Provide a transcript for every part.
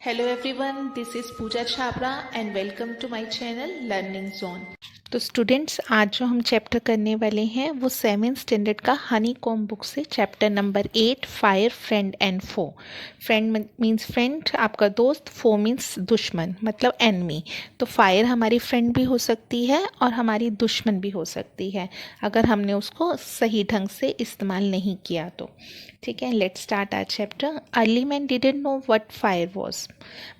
Hello everyone, this is Pooja Chhabra and welcome to my channel Learning Zone। तो students, आज जो हम chapter करने वाले हैं वो 7th स्टैंडर्ड का हनी कॉम्ब बुक से chapter number 8 fire friend and foe. Friend means friend, आपका दोस्त, फो मीन्स दुश्मन मतलब एनमी। तो फायर हमारी फ्रेंड भी हो सकती है और हमारी दुश्मन भी हो सकती है अगर हमने उसको सही ढंग से इस्तेमाल नहीं किया तो। ठीक है, let's start our chapter. Early man didn't know what fire was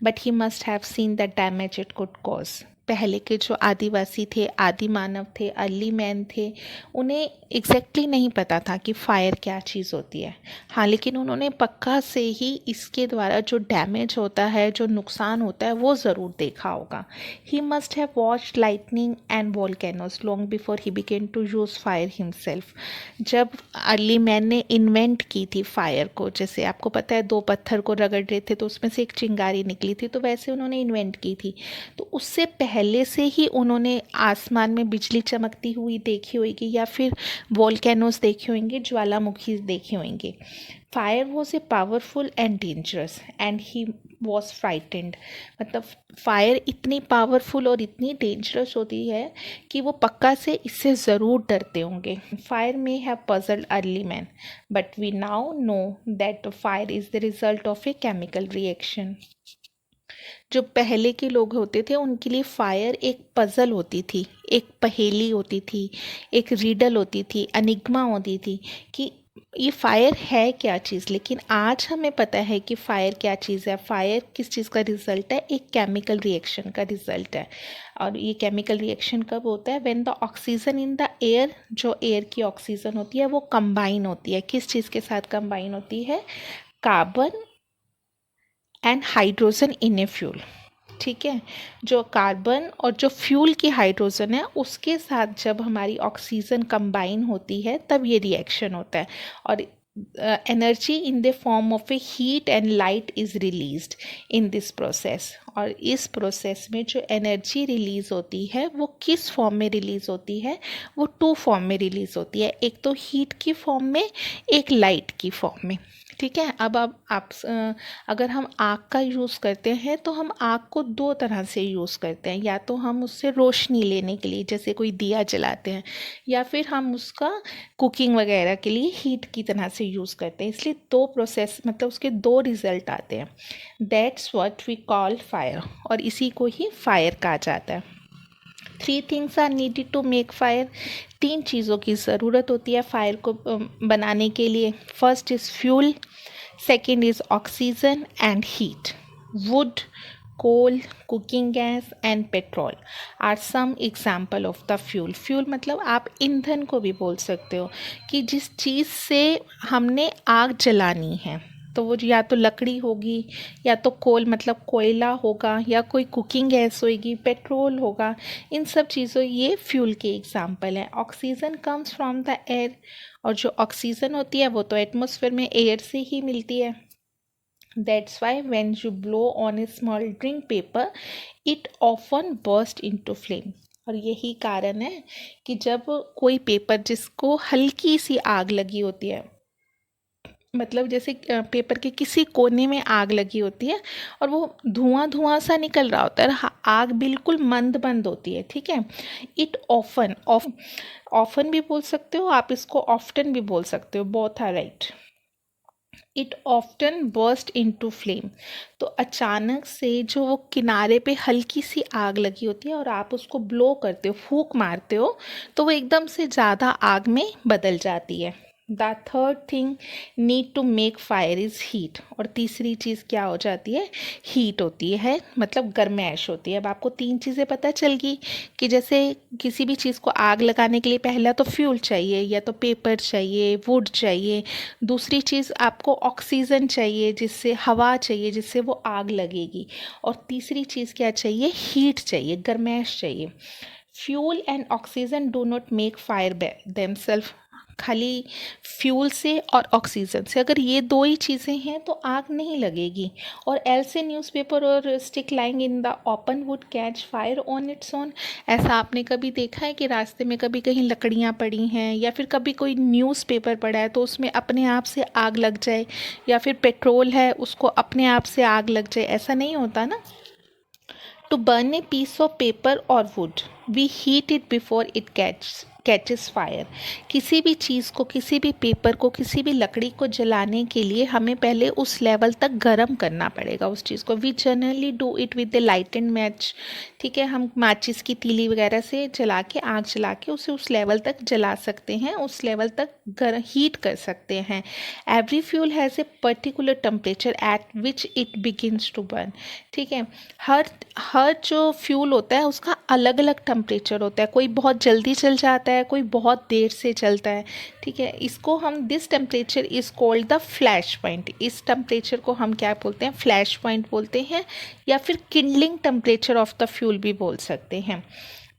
but he must have seen the damage it could cause. पहले के जो आदिवासी थे, आदि मानव थे, अर्ली मैन थे, उन्हें एग्जैक्टली नहीं पता था कि फायर क्या चीज़ होती है। हाँ, लेकिन उन्होंने पक्का से ही इसके द्वारा जो डैमेज होता है, जो नुकसान होता है, वो ज़रूर देखा होगा। He must have watched lightning and volcanoes long before he began to use fire himself. जब अर्ली मैन ने इन्वेंट की थी फायर को, जैसे आपको पता है 2 पत्थर को रगड़ रहे थे तो उसमें से एक चिंगारी निकली थी, तो वैसे उन्होंने इन्वेंट की थी। तो उससे पहले से ही उन्होंने आसमान में बिजली चमकती हुई देखी होगी या फिर वोल्केनोस देखे होंगे, ज्वालामुखी देखे होंगे। Fire was a powerful and dangerous and he was frightened. मतलब फायर इतनी पावरफुल और इतनी डेंजरस होती है कि वो पक्का से इससे ज़रूर डरते होंगे। फायर में have puzzled early man but we now know that fire is the result of a chemical reaction. जो पहले के लोग होते थे उनके लिए फायर एक पज़ल होती थी, एक पहेली होती थी, एक रीडल होती थी, अनिग्मा होती थी कि ये फायर है क्या चीज़। लेकिन आज हमें पता है कि फायर क्या चीज़ है। फायर किस चीज़ का रिजल्ट है? एक केमिकल रिएक्शन का रिजल्ट है। और ये केमिकल रिएक्शन कब होता है? When the oxygen in the air, जो एयर की ऑक्सीजन होती है वो कंबाइन होती है। किस चीज़ के साथ कंबाइन होती है? Carbon and hydrogen in a fuel. ठीक है, जो कार्बन और जो फ्यूल की हाइड्रोजन है उसके साथ जब हमारी ऑक्सीजन कंबाइन होती है तब ये रिएक्शन होता है और energy in the form of A heat and light is released in this process. और इस प्रोसेस में जो एनर्जी रिलीज़ होती है वो किस फॉर्म में रिलीज़ होती है? वो 2 फॉर्म में रिलीज़ होती है, एक तो हीट की फॉर्म में, एक लाइट की फॉर्म में। ठीक है, अब आप अगर हम आग का यूज़ करते हैं तो हम आग को 2 तरह से यूज़ करते हैं। या तो हम उससे रोशनी लेने के लिए जैसे कोई दिया जलाते हैं, या फिर हम उसका कुकिंग वगैरह के लिए हीट की तरह से यूज़ करते हैं। इसलिए 2 प्रोसेस मतलब उसके 2 रिज़ल्ट आते हैं। That's what we call fire, और इसी को ही फायर कहा जाता है। 3 things are needed to make fire. 3 चीज़ों की ज़रूरत होती है फायर को बनाने के लिए। First is fuel, second is oxygen and heat. Wood, coal, cooking gas and petrol are some example of the fuel. Fuel मतलब आप ईंधन को भी बोल सकते हो कि जिस चीज़ से हमने आग जलानी है, तो वो या तो लकड़ी होगी, या तो कोल मतलब कोयला होगा, या कोई कुकिंग गैस होगी, पेट्रोल होगा। इन सब चीज़ों ये फ्यूल के एग्जाम्पल हैं। Oxygen comes from the air, और जो ऑक्सीजन होती है वो तो एटमॉस्फेयर में एयर से ही मिलती है। That's why when you blow on a small drink paper, it often burst into flame। और यही कारण है कि जब कोई पेपर जिसको हल्की सी आग लगी होती है, मतलब जैसे पेपर के किसी कोने में आग लगी होती है और वो धुआं धुआं सा निकल रहा होता है, आग बिल्कुल मंद मंद होती है। ठीक है, इट ऑफन भी बोल सकते हो आप, इसको ऑफ्टन भी बोल सकते हो, both are right. It often burst into flame. तो अचानक से जो वो किनारे पे हल्की सी आग लगी होती है और आप उसको ब्लो करते हो, फूंक मारते हो, तो वो एकदम से ज़्यादा आग में बदल जाती है। The third thing need to make fire is heat. और तीसरी चीज़ क्या हो जाती है? हीट होती है, मतलब गर्मैश होती है। अब आपको 3 चीज़ें पता चल गई कि जैसे किसी भी चीज़ को आग लगाने के लिए पहला तो फ्यूल चाहिए, या तो पेपर चाहिए, वुड चाहिए। दूसरी चीज़ आपको ऑक्सीजन चाहिए, जिससे हवा चाहिए जिससे वो आग लगेगी। और तीसरी चीज़ क्या चाहिए? हीट चाहिए, गर्मैश चाहिए। Fuel and oxygen do not make fire themselves. खाली फ्यूल से और ऑक्सीजन से। अगर ये दो ही चीज़ें हैं तो आग नहीं लगेगी। और एल से न्यूज़पेपर और stick lying in the open would catch fire on its own. ऐसा आपने कभी देखा है कि रास्ते में कभी कहीं लकड़ियाँ पड़ी हैं या फिर कभी कोई न्यूज़पेपर पड़ा है तो उसमें अपने आप से आग लग जाए, या फिर पेट्रोल है उसको अपने आप से आग लग जाए? ऐसा नहीं होता ना। To burn a piece of paper or wood, we heat it before it catches fire. किसी भी चीज़ को, किसी भी पेपर को, किसी भी लकड़ी को जलाने के लिए हमें पहले उस लेवल तक गर्म करना पड़ेगा उस चीज़ को। We generally do it with the light and match. ठीक है, हम माचिस की तीली वगैरह से जला के, आग जला के उसे उस लेवल तक जला सकते हैं, उस लेवल तक हीट कर सकते हैं। Every fuel has a particular temperature at which it begins to burn. ठीक है, हर हर जो फ्यूल होता है उसका अलग अलग टेम्परेचर होता है। कोई बहुत जल्दी चल जाता है, कोई बहुत देर से चलता है। ठीक है, इसको हम, this temperature is called the flash point. इस टेम्परेचर को हम क्या बोलते हैं? फ्लैश पॉइंट बोलते हैं, या फिर Kindling temperature of the fuel भी बोल सकते हैं।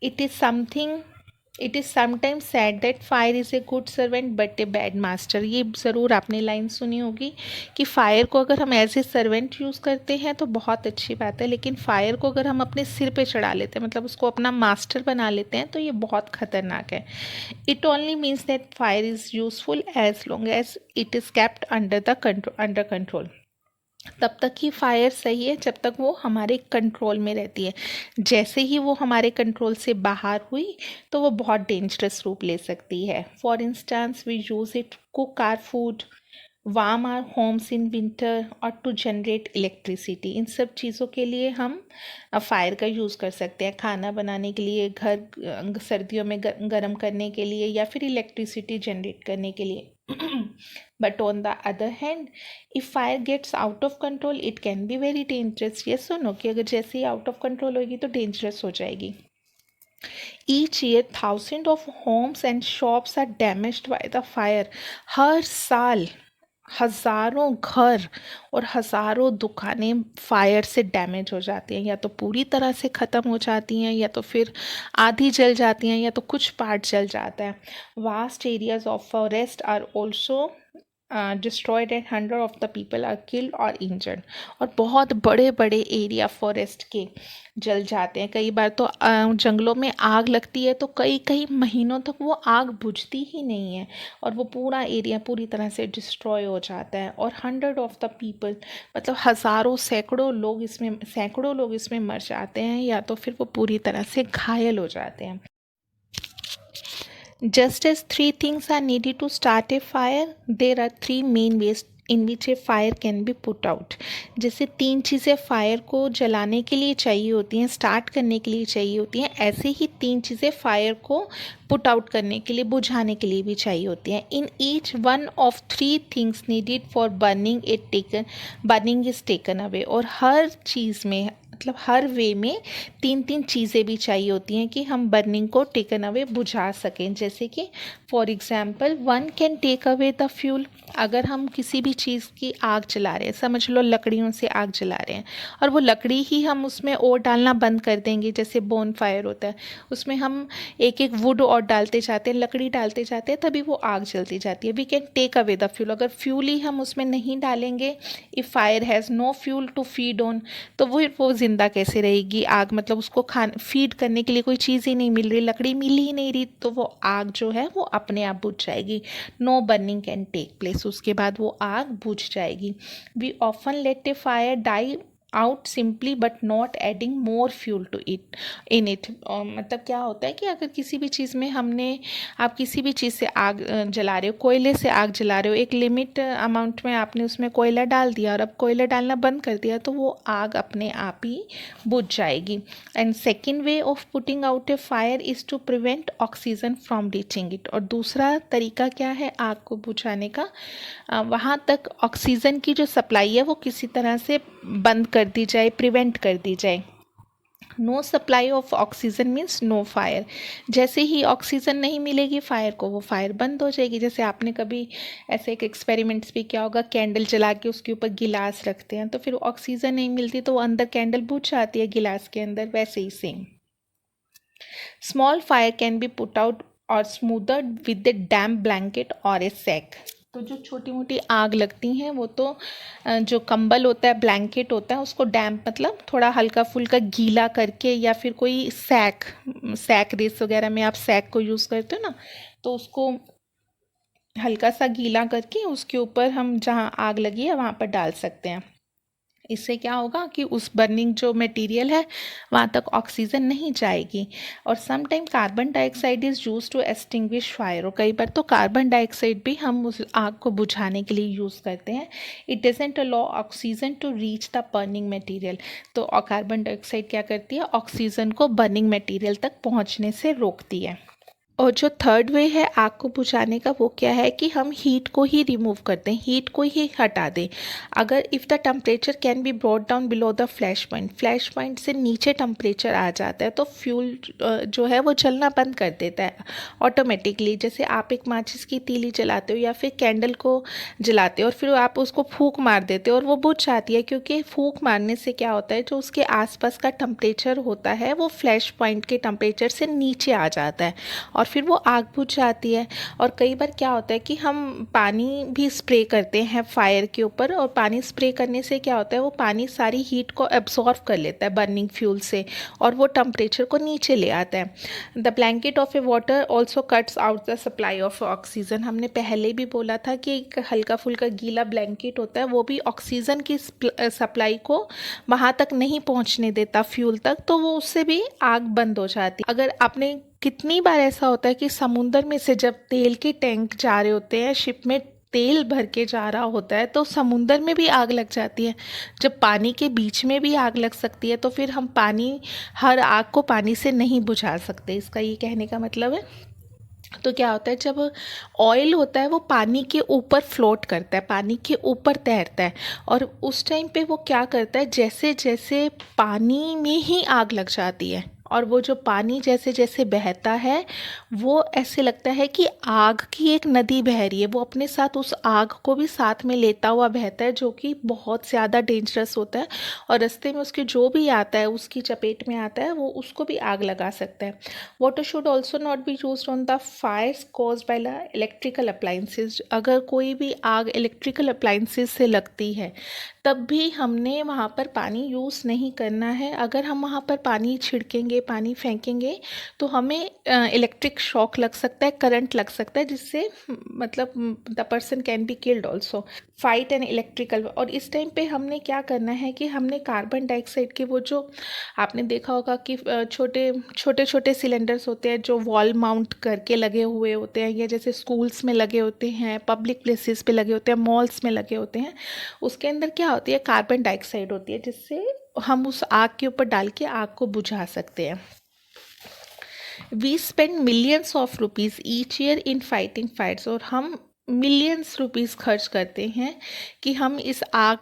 It is sometimes sad that fire is a good servant but a bad master. ये ज़रूर आपने लाइन सुनी होगी कि फायर को अगर हम एज ए सर्वेंट यूज़ करते हैं तो बहुत अच्छी बात है, लेकिन फायर को अगर हम अपने सिर पे चढ़ा लेते हैं, मतलब उसको अपना मास्टर बना लेते हैं, तो ये बहुत ख़तरनाक है। It only means that fire is useful as long as it is kept under control. तब तक ही फायर सही है जब तक वो हमारे कंट्रोल में रहती है। जैसे ही वो हमारे कंट्रोल से बाहर हुई तो वो बहुत डेंजरस रूप ले सकती है। For instance we use it cook our food, warm our homes in winter और टू जनरेट इलेक्ट्रिसिटी। इन सब चीज़ों के लिए हम फायर का यूज़ कर सकते हैं, खाना बनाने के लिए, घर सर्दियों में गर्म करने के लिए, या फिर इलेक्ट्रिसिटी जनरेट करने के लिए। But on the other hand, if fire gets out of control, it can be very dangerous. Yes or no? कि अगर जैसे ही out of control होगी तो dangerous हो जाएगी। Each year, thousands of homes and shops are damaged by the fire. हर साल हज़ारों घर और हज़ारों दुकानें फायर से डैमेज हो जाती हैं, या तो पूरी तरह से ख़त्म हो जाती हैं, या तो फिर आधी जल जाती हैं, या तो कुछ पार्ट जल जाता है। Vast areas of forest are also destroyed and hundred of the people are killed और इंजर्ड। और बहुत बड़े बड़े एरिया फॉरेस्ट के जल जाते हैं। कई बार तो जंगलों में आग लगती है तो कई कई महीनों तक वो आग बुझती ही नहीं है, और वो पूरा एरिया पूरी तरह से डिस्ट्रॉय हो जाता है। और हंड्रेड ऑफ द पीपल, मतलब हज़ारों सैकड़ों लोग इसमें मर जाते हैं, या तो फिर वो पूरी तरह से घायल हो जाते हैं। Just as three things are needed to start a fire, there are three main ways in which a fire can be put out. जैसे तीन चीज़ें फायर को जलाने के लिए चाहिए होती हैं, स्टार्ट करने के लिए चाहिए होती हैं, ऐसे ही तीन चीज़ें फायर को पुट आउट करने के लिए, बुझाने के लिए भी चाहिए होती हैं। In each one of three things needed for burning is taken away. और हर चीज़ में, मतलब हर वे में तीन तीन चीज़ें भी चाहिए होती हैं कि हम बर्निंग को टेकन अवे बुझा सकें। जैसे कि for example, one can take away the fuel. अगर हम किसी भी चीज़ की आग जला रहे हैं, समझ लो लकड़ियों से आग जला रहे हैं, और वो लकड़ी ही हम उसमें और डालना बंद कर देंगे, जैसे बोन फायर होता है, उसमें हम एक एक वुड और डालते जाते हैं, लकड़ी डालते जाते हैं, तभी वो आग जलती जाती है। We can take away the fuel. अगर फ्यूल ही हम उसमें नहीं डालेंगे, if fire has no fuel to feed on, तो वो ज़िंदा कैसे रहेगी आग? मतलब उसको फीड करने के लिए कोई चीज़ ही नहीं मिल रही, लकड़ी मिल ही नहीं रही, तो वो आग जो है वो अपने आप बुझ जाएगी। No burning can take place, उसके बाद वो आग बुझ जाएगी। We often let a fire die out simply but not adding more fuel to it in it. मतलब क्या होता है कि अगर किसी भी चीज़ में आप किसी भी चीज़ से आग जला रहे हो, कोयले से आग जला रहे हो, एक लिमिट अमाउंट में आपने उसमें कोयला डाल दिया और अब कोयला डालना बंद कर दिया, तो वो आग अपने आप ही बुझ जाएगी। And second way of putting out a fire is to prevent oxygen from reaching it. और दूसरा तरीका क्या है आग को बुझाने का? वहाँ तक ऑक्सीजन की जो सप्लाई है वो किसी तरह से बंद कर दी जाए, प्रिवेंट कर दी जाए। No supply of oxygen means no fire. जैसे ही ऑक्सीजन नहीं मिलेगी फायर को, वो फायर बंद हो जाएगी। जैसे आपने कभी ऐसे एक एक्सपेरिमेंट्स भी किया होगा, कैंडल जला के उसके ऊपर गिलास रखते हैं, तो फिर ऑक्सीजन नहीं मिलती तो वो अंदर कैंडल बुझ जाती है गिलास के अंदर, वैसे ही same. Small fire can be put out और smothered with the damp blanket और ए सैक। तो जो छोटी मोटी आग लगती हैं वो तो जो कंबल होता है, ब्लैंकेट होता है, उसको डैम्प मतलब थोड़ा हल्का फुल्का गीला करके, या फिर कोई सैक रेस वगैरह में आप सैक को यूज़ करते हो ना, तो उसको हल्का सा गीला करके उसके ऊपर हम जहाँ आग लगी है वहाँ पर डाल सकते हैं। इससे क्या होगा कि उस बर्निंग जो मटेरियल है वहाँ तक ऑक्सीजन नहीं जाएगी। और some time carbon dioxide is use to extinguish fire, और कई बार तो कार्बन डाइऑक्साइड भी हम उस आग को बुझाने के लिए यूज़ करते हैं। It doesn't allow oxygen to reach the burning material. तो कार्बन डाइऑक्साइड क्या करती है, ऑक्सीजन को बर्निंग मटेरियल तक पहुँचने से रोकती है। और जो थर्ड वे है आग को बुझाने का, वो क्या है कि हम हीट को ही रिमूव करते हैं, हीट को ही हटा दें। अगर if the temperature can be brought down below the flash point से नीचे टेम्परेचर आ जाता है तो फ्यूल जो है वो जलना बंद कर देता है ऑटोमेटिकली। जैसे आप एक माचिस की तीली जलाते हो या फिर कैंडल को जलाते हो और फिर आप उसको फूंक मार देते हो और वो बुझ जाती है, क्योंकि फूंक मारने से क्या होता है, जो उसके आसपास का टेम्परेचर होता है वो फ्लैश पॉइंट के टेम्परेचर से नीचे आ जाता है और फिर वो आग बुझ जाती है। और कई बार क्या होता है कि हम पानी भी स्प्रे करते हैं फायर के ऊपर, और पानी स्प्रे करने से क्या होता है, वो पानी सारी हीट को एब्जॉर्व कर लेता है बर्निंग फ्यूल से और वो टेम्परेचर को नीचे ले आता है। The blanket of A water also cuts out the supply of oxygen. हमने पहले भी बोला था कि एक हल्का फुल्का गीला ब्लैंकेट होता है, वो भी ऑक्सीजन की सप्लाई को वहाँ तक नहीं पहुँचने देता फ्यूल तक, तो वो उससे भी आग बंद हो जाती है। अगर आपने कितनी बार ऐसा होता है कि समुंदर में से जब तेल के टैंक जा रहे होते हैं, शिप में तेल भर के जा रहा होता है, तो समुंदर में भी आग लग जाती है। जब पानी के बीच में भी आग लग सकती है तो फिर हम हर आग को पानी से नहीं बुझा सकते, इसका ये कहने का मतलब है। तो क्या होता है, जब ऑयल होता है वो पानी के ऊपर फ्लोट करता है, पानी के ऊपर तैरता है, और उस टाइम पे वो क्या करता है, जैसे जैसे पानी में ही आग लग जाती है, और वो जो पानी जैसे जैसे बहता है वो ऐसे लगता है कि आग की एक नदी बह रही है, वो अपने साथ उस आग को भी साथ में लेता हुआ बहता है, जो कि बहुत ज़्यादा डेंजरस होता है। और रास्ते में उसके जो भी आता है उसकी चपेट में आता है वो उसको भी आग लगा सकता है। Water should also not be use on the Fyers cause by the electrical appliances. अगर कोई भी आग इलेक्ट्रिकल अप्लाइंसेज से लगती है तब भी हमने वहाँ पर पानी यूज़ नहीं करना है। अगर हम वहाँ पर पानी छिड़केंगे, पानी फेंकेंगे, तो हमें इलेक्ट्रिक शॉक लग सकता है, करंट लग सकता है, जिससे मतलब the person can be killed also. Fight an electrical. और इस टाइम पे हमने क्या करना है कि हमने कार्बन डाइऑक्साइड के वो जो आपने देखा होगा कि छोटे छोटे सिलेंडर्स होते हैं जो वॉल माउंट करके लगे हुए होते हैं, या जैसे स्कूल्स में लगे होते हैं, पब्लिक प्लेसेस पे लगे होते हैं, मॉल्स में लगे होते हैं, उसके अंदर क्या होती है, कार्बन डाइऑक्साइड होती है, जिससे हम उस आग के ऊपर डाल के आग को बुझा सकते हैं। We spend millions of rupees each year in fighting fires. और हम मिलियंस रुपीज़ खर्च करते हैं कि हम इस आग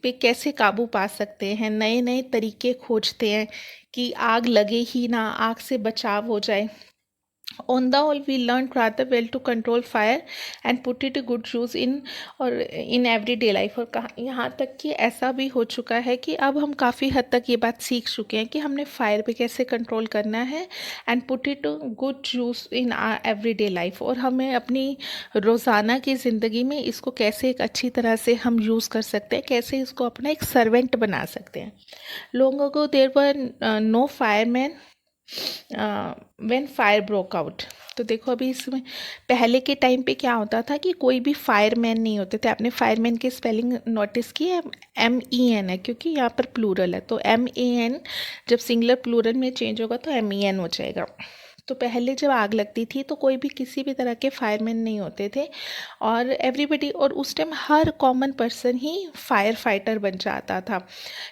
पे कैसे काबू पा सकते हैं, नए नए तरीके खोजते हैं कि आग लगे ही ना, आग से बचाव हो जाए। On the whole, we learned rather well to control fire and put it to good use in everyday life। और यहाँ तक कि ऐसा भी हो चुका है कि अब हम काफ़ी हद तक ये बात सीख चुके हैं कि हमने फायर पे कैसे कंट्रोल करना है, and put it to good use in everyday life. और हमें अपनी रोज़ाना की ज़िंदगी में इसको कैसे एक अच्छी तरह से हम यूज़ कर सकते हैं, कैसे इसको अपना एक सर्वेंट बना सकते हैं। Long ago there were no fireman when fire broke out. तो देखो अभी इसमें पहले के टाइम पे क्या होता था कि कोई भी फायरमैन नहीं होते थे। आपने फायरमैन की स्पेलिंग नोटिस की है, MEN है, क्योंकि यहाँ पर प्लूरल है, तो MEN जब सिंगुलर प्लूरल में चेंज होगा तो MEN हो जाएगा। तो पहले जब आग लगती थी तो कोई भी किसी भी तरह के फायरमैन नहीं होते थे, और एवरीबडी, और उस टाइम हर कॉमन पर्सन ही फायर फाइटर बन जाता था।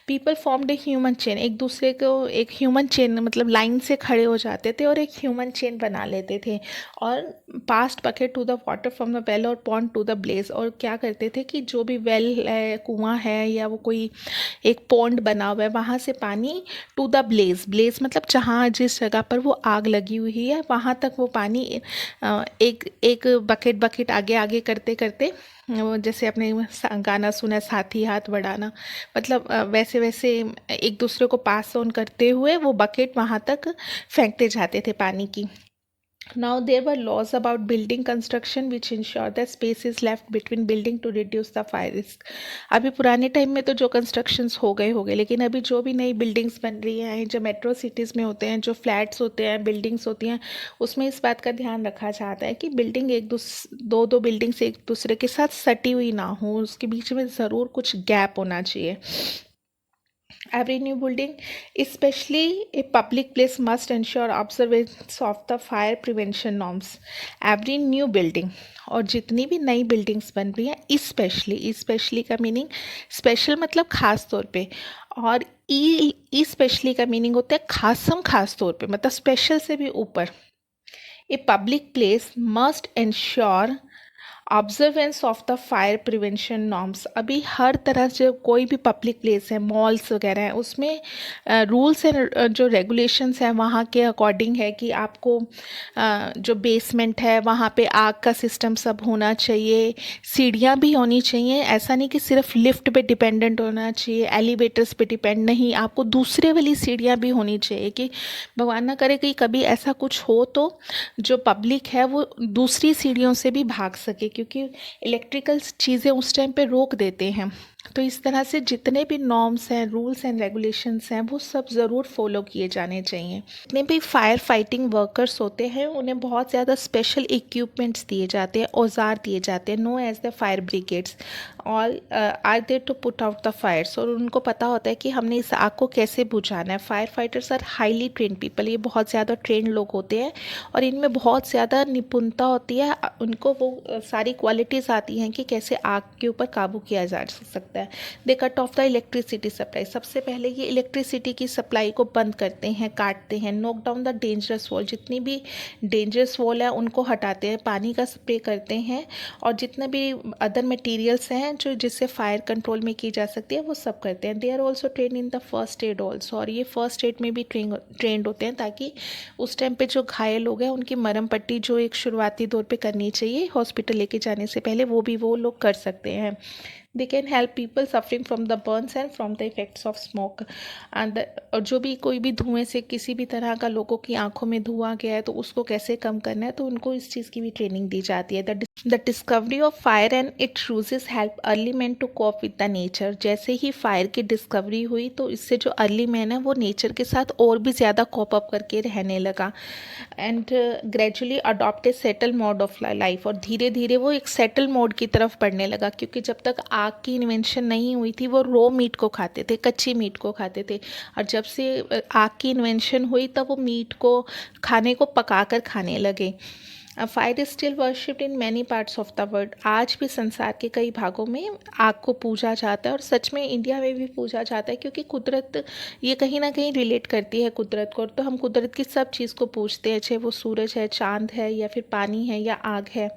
People formed a human chain, एक दूसरे को एक ह्यूमन चेन मतलब लाइन से खड़े हो जाते थे और एक ह्यूमन चेन बना लेते थे, और passed bucket to the water from the well और पॉन्ड टू द ब्लेज। और क्या करते थे कि जो भी वेल है, कुआं है, या वो कोई एक पॉन्ड बना हुआ है, वहाँ से पानी टू द ब्लेज मतलब जहाँ जिस जगह पर वो आग लगी हुई है वहाँ तक वो पानी एक एक बकेट आगे आगे करते करते, जैसे आपने गाना सुना साथी हाथ बढ़ाना, मतलब वैसे वैसे एक दूसरे को पास ऑन करते हुए वो बकेट वहाँ तक फेंकते जाते थे पानी की। Now there were laws about building construction which ensure that space is left between building to reduce the fire risk. अभी पुराने टाइम में तो जो कंस्ट्रक्शंस हो गए, लेकिन अभी जो भी नई बिल्डिंग्स बन रही हैं, जो मेट्रो सिटीज़ में होते हैं, जो फ्लैट्स होते हैं, बिल्डिंग्स होती हैं, उसमें इस बात का ध्यान रखा जाता है कि बिल्डिंग दो बिल्डिंग्स एक दूसरे के साथ सटी हुई ना हो, उसके बीच में ज़रूर कुछ गैप होना चाहिए. Every new building, especially a public place, must ensure observance of the fire prevention norms. Every new building और जितनी भी नई बिल्डिंग्स बन रही हैं, स्पेशली का मीनिंग स्पेशल मतलब खास तौर पे, और स्पेशली का मीनिंग होता है खास तौर पे, मतलब स्पेशल से भी ऊपर. A public place must ensure observance of the fire prevention norms. अभी हर तरह से कोई भी पब्लिक प्लेस है, मॉल्स वगैरह हैं, उसमें रूल्स एंड जो रेगुलेशंस हैं वहाँ के अकॉर्डिंग है कि आपको जो बेसमेंट है वहाँ पे आग का सिस्टम सब होना चाहिए, सीढ़ियाँ भी होनी चाहिए. ऐसा नहीं कि सिर्फ लिफ्ट पे डिपेंडेंट होना चाहिए, एलिवेटर्स पे डिपेंड नहीं, आपको दूसरे वाली सीढ़ियाँ भी होनी चाहिए कि भगवान ना करे कि कभी ऐसा कुछ हो तो जो पब्लिक है वो दूसरी सीढ़ियों से भी भाग सके, क्योंकि इलेक्ट्रिकल चीज़ें उस टाइम पे रोक देते हैं. तो इस तरह से जितने भी नॉर्म्स हैं, रूल्स एंड रेगुलेशंस हैं, वो सब ज़रूर फॉलो किए जाने चाहिए. जितने भी फायर फाइटिंग वर्कर्स होते हैं उन्हें बहुत ज़्यादा स्पेशल इक्विपमेंट्स दिए जाते हैं, औजार दिए जाते हैं, known as the fire brigades. All are there to put out the fires. और उनको पता होता है कि हमने इस आग को कैसे बुझाना है. Fire fighters are highly trained people. ये बहुत ज़्यादा ट्रेंड लोग होते हैं और इनमें बहुत ज़्यादा निपुणता होती है. उनको वो सारी क्वालिटीज़ आती हैं कि कैसे आग के ऊपर काबू किया जा सकता है. They cut off the electricity supply. सबसे पहले ये इलेक्ट्रिसिटी की सप्लाई को बंद करते हैं, काटते हैं. Knock down the dangerous wall. जितनी भी डेंजरस वॉल है उनको हटाते हैं, पानी का स्प्रे करते हैं, और जितने भी अदर मटेरियल्स हैं जो जिससे फायर कंट्रोल में की जा सकती है वो सब करते हैं. They are also train in the first aid also. और ये फर्स्ट एड में भी ट्रेंड होते हैं ताकि उस टाइम पे जो घायल लोग हैं उनकी मरहम पट्टी जो एक शुरुआती दौर पे करनी चाहिए हॉस्पिटल लेके जाने से पहले, वो लोग कर सकते हैं. They can help people suffering from the burns and from the effects of smoke. And और जो भी कोई भी धुएं से किसी भी तरह का लोगों की आंखों में धुआं गया है तो उसको कैसे कम करना है, तो उनको इस चीज़ की भी ट्रेनिंग दी जाती है. The discovery of fire and it uses help early man to cope with the nature. जैसे ही फायर की डिस्कवरी हुई तो इससे जो अर्ली मैन है वो नेचर के साथ और भी ज़्यादा कॉप अप करके रहने लगा. And gradually adopt a settle mode of life. और धीरे धीरे वो एक सेटल मोड की तरफ बढ़ने लगा, क्योंकि जब तक आग की इन्वेंशन नहीं हुई थी वो रॉ मीट को खाते थे, कच्ची मीट को खाते थे. और जब से आग की इन्वेंशन हुई तब वो मीट को खाने को पकाकर खाने लगे. Fire is still worshipped in many parts of the world. आज भी संसार के कई भागों में आग को पूजा जाता है, और सच में इंडिया में भी पूजा जाता है, क्योंकि कुदरत ये कहीं ना कहीं रिलेट करती है कुदरत को. तो हम कुदरत की सब चीज़ को पूजते हैं, चाहे वो सूरज है, चांद है, या फिर पानी है, या आग है.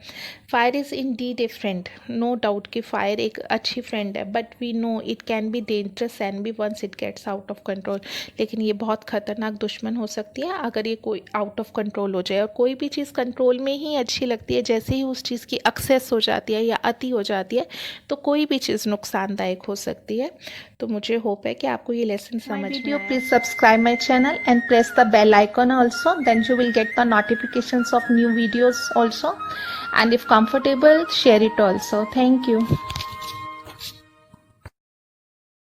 Fire is indeed a friend. No doubt कि फायर एक अच्छी फ्रेंड है, but we know it can be dangerous and be once it gets out of control. लेकिन ये बहुत खतरनाक दुश्मन हो सकती है अगर ये कोई आउट ऑफ कंट्रोल हो जाए. और कोई भी चीज़ कंट्रोल में ही अच्छी लगती है, जैसे ही उस चीज़ की एक्सेस हो जाती है या अति हो जाती है तो कोई भी चीज़ नुकसानदायक हो सकती है. तो मुझे होप है कि आपको ये लेसन समझ में आया. Please subscribe my channel and press the bell icon also, then you will get the notifications of new videos also. And if comfortable, share it also. Thank you.